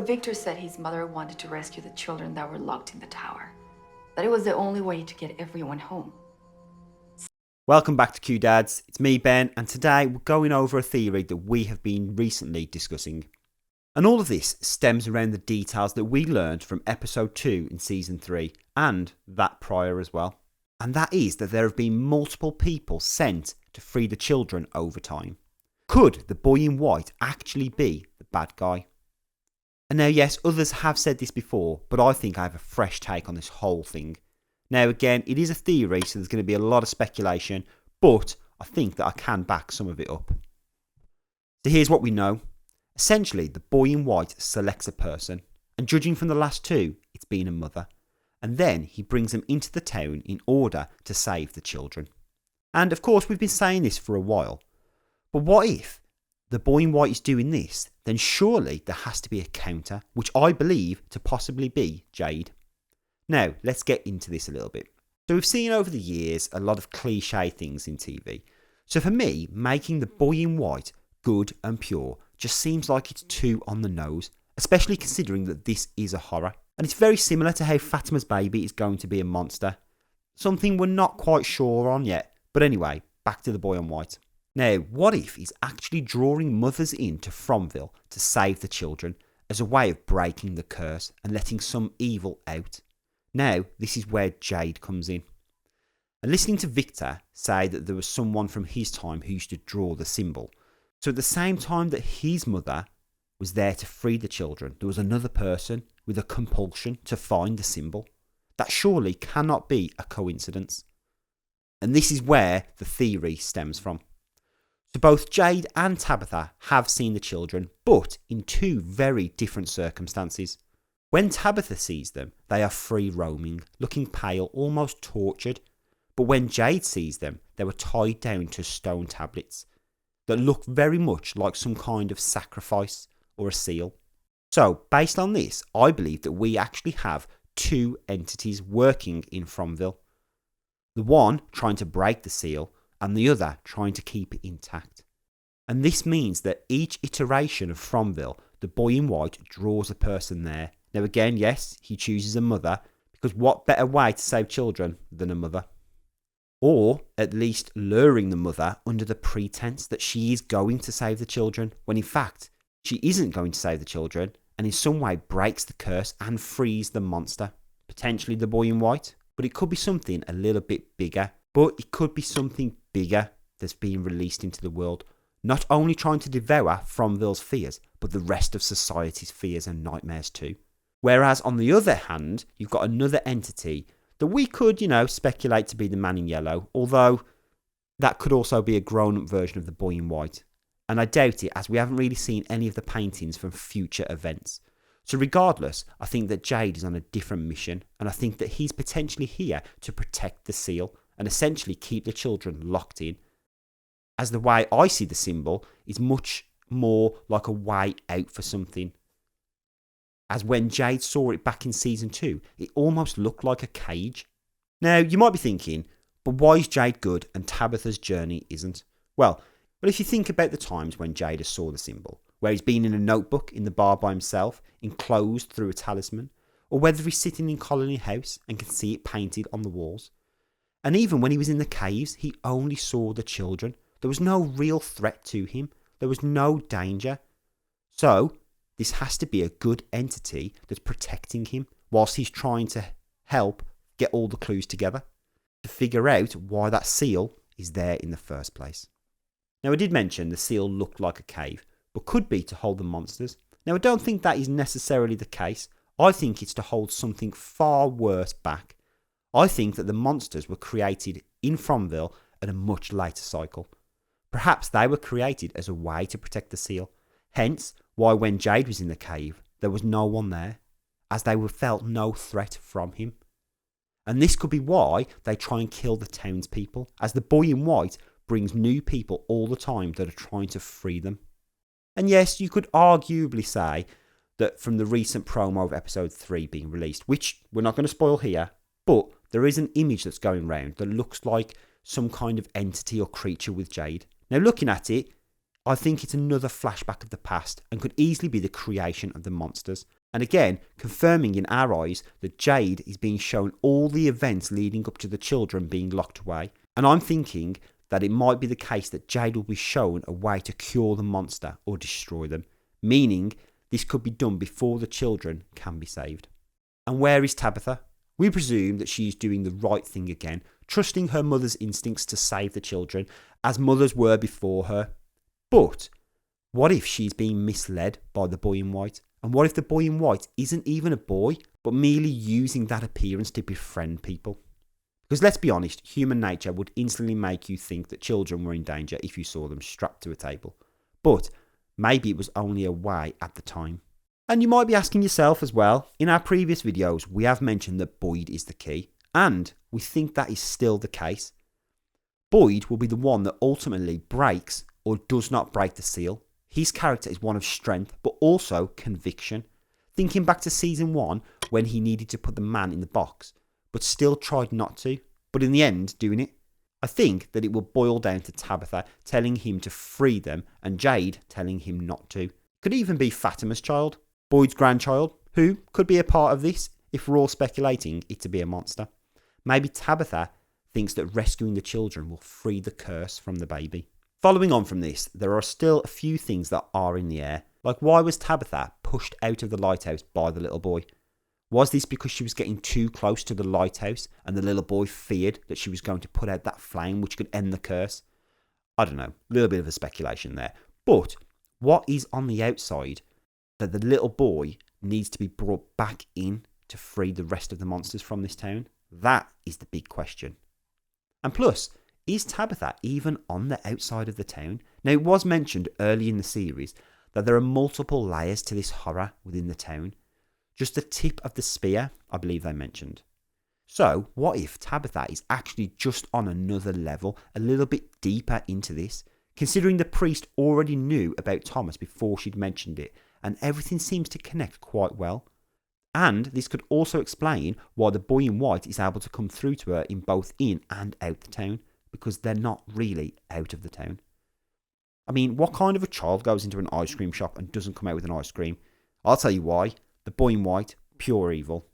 Victor said his mother wanted to rescue the children that were locked in the tower. That it was the only way to get everyone home. Welcome back to Q Dads, it's me Ben, and today we're going over a theory that we have been recently discussing. And all of this stems around the details that we learned from episode 2 in season 3, and that prior as well. And that is that there have been multiple people sent to free the children over time. Could the boy in white actually be the bad guy? And now yes, others have said this before, but I think I have a fresh take on this whole thing. Now again, it is a theory, so there's going to be a lot of speculation, but I think that I can back some of it up. So here's what we know. Essentially, the boy in white selects a person, and judging from the last two, it's been a mother. And then he brings them into the town in order to save the children. And of course, we've been saying this for a while. But what if the boy in white is doing this? Then surely there has to be a counter, which I believe to possibly be Jade. Now, let's get into this a little bit. So we've seen over the years a lot of cliche things in TV. So for me, making the boy in white good and pure just seems like it's too on the nose, especially considering that this is a horror. And it's very similar to how Fatima's baby is going to be a monster. Something we're not quite sure on yet. But anyway, back to the boy in white. Now, what if he's actually drawing mothers into Fromville to save the children as a way of breaking the curse and letting some evil out? Now, this is where Jade comes in. And listening to Victor say that there was someone from his time who used to draw the symbol. So at the same time that his mother was there to free the children, there was another person with a compulsion to find the symbol. That surely cannot be a coincidence. And this is where the theory stems from. So both Jade and Tabitha have seen the children, but in two very different circumstances. When Tabitha sees them, they are free roaming, looking pale, almost tortured. But when Jade sees them, they were tied down to stone tablets that look very much like some kind of sacrifice or a seal. So, based on this, I believe that we actually have two entities working in Fromville. The one trying to break the seal, and the other trying to keep it intact. And this means that each iteration of Fromville, the boy in white draws a person there. Now again, yes, he chooses a mother, because what better way to save children than a mother? Or at least luring the mother under the pretense that she is going to save the children, when in fact, she isn't going to save the children, and in some way breaks the curse and frees the monster. Potentially the boy in white, but it could be something a little bit bigger. But it could be something bigger that's being released into the world, not only trying to devour Fromville's fears, but the rest of society's fears and nightmares too. Whereas on the other hand, you've got another entity that we could, speculate to be the man in yellow, although that could also be a grown-up version of the boy in white. And I doubt it, as we haven't really seen any of the paintings from future events. So regardless, I think that Jade is on a different mission, and I think that he's potentially here to protect the seal and essentially keep the children locked in. As the way I see the symbol is much more like a way out for something. As when Jade saw it back in season 2, it almost looked like a cage. Now, you might be thinking, but why is Jade good and Tabitha's journey isn't? Well, if you think about the times when Jade saw the symbol, where he's been in a notebook in the bar by himself, enclosed through a talisman, or whether he's sitting in Colony House and can see it painted on the walls. And even when he was in the caves, he only saw the children. There was no real threat to him. There was no danger. So, this has to be a good entity that's protecting him whilst he's trying to help get all the clues together to figure out why that seal is there in the first place. Now, I did mention the seal looked like a cave, but could be to hold the monsters. Now, I don't think that is necessarily the case. I think it's to hold something far worse back. I think that the monsters were created in Fromville at a much later cycle. Perhaps they were created as a way to protect the seal. Hence, why when Jade was in the cave, there was no one there, as they felt no threat from him. And this could be why they try and kill the townspeople, as the boy in white brings new people all the time that are trying to free them. And yes, you could arguably say that from the recent promo of episode 3 being released, which we're not going to spoil here, but there is an image that's going around that looks like some kind of entity or creature with Jade. Now, looking at it, I think it's another flashback of the past and could easily be the creation of the monsters. And again, confirming in our eyes that Jade is being shown all the events leading up to the children being locked away. And I'm thinking that it might be the case that Jade will be shown a way to cure the monster or destroy them, meaning this could be done before the children can be saved. And where is Tabitha? We presume that she is doing the right thing again, trusting her mother's instincts to save the children, as mothers were before her. But what if she's being misled by the boy in white? And what if the boy in white isn't even a boy, but merely using that appearance to befriend people? Because let's be honest, human nature would instantly make you think that children were in danger if you saw them strapped to a table. But maybe it was only a way at the time. And you might be asking yourself as well, in our previous videos we have mentioned that Boyd is the key, and we think that is still the case. Boyd will be the one that ultimately breaks or does not break the seal. His character is one of strength, but also conviction. Thinking back to season 1, when he needed to put the man in the box, but still tried not to, but in the end doing it. I think that it will boil down to Tabitha telling him to free them and Jade telling him not to. Could even be Fatima's child, Boyd's grandchild, who could be a part of this if we're all speculating it to be a monster. Maybe Tabitha thinks that rescuing the children will free the curse from the baby. Following on from this, there are still a few things that are in the air. Like, why was Tabitha pushed out of the lighthouse by the little boy? Was this because she was getting too close to the lighthouse and the little boy feared that she was going to put out that flame which could end the curse? I don't know, a little bit of a speculation there. But what is on the outside that the little boy needs to be brought back in to free the rest of the monsters from this town? That is the big question. And plus, is Tabitha even on the outside of the town? Now, it was mentioned early in the series that there are multiple layers to this horror within the town. Just the tip of the spear, I believe they mentioned. So, what if Tabitha is actually just on another level, a little bit deeper into this, considering the priest already knew about Thomas before she'd mentioned it, and everything seems to connect quite well. And this could also explain why the boy in white is able to come through to her in both in and out the town, because they're not really out of the town. I mean, what kind of a child goes into an ice cream shop and doesn't come out with an ice cream? I'll tell you why. The boy in white, pure evil.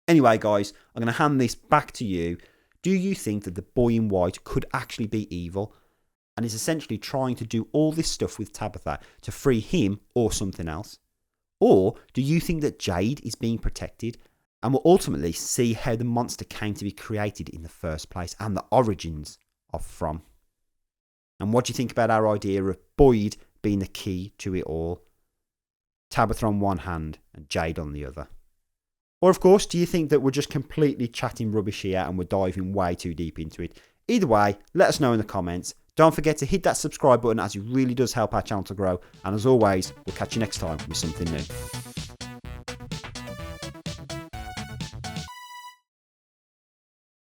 Anyway, guys, I'm going to hand this back to you. Do you think that the boy in white could actually be evil and is essentially trying to do all this stuff with Tabitha to free him or something else? Or do you think that Jade is being protected and will ultimately see how the monster came to be created in the first place and the origins of From? And what do you think about our idea of Boyd being the key to it all? Tabitha on one hand and Jade on the other. Or of course, do you think that we're just completely chatting rubbish here and we're diving way too deep into it? Either way, let us know in the comments. Don't forget to hit that subscribe button as it really does help our channel to grow. And as always, we'll catch you next time with something new.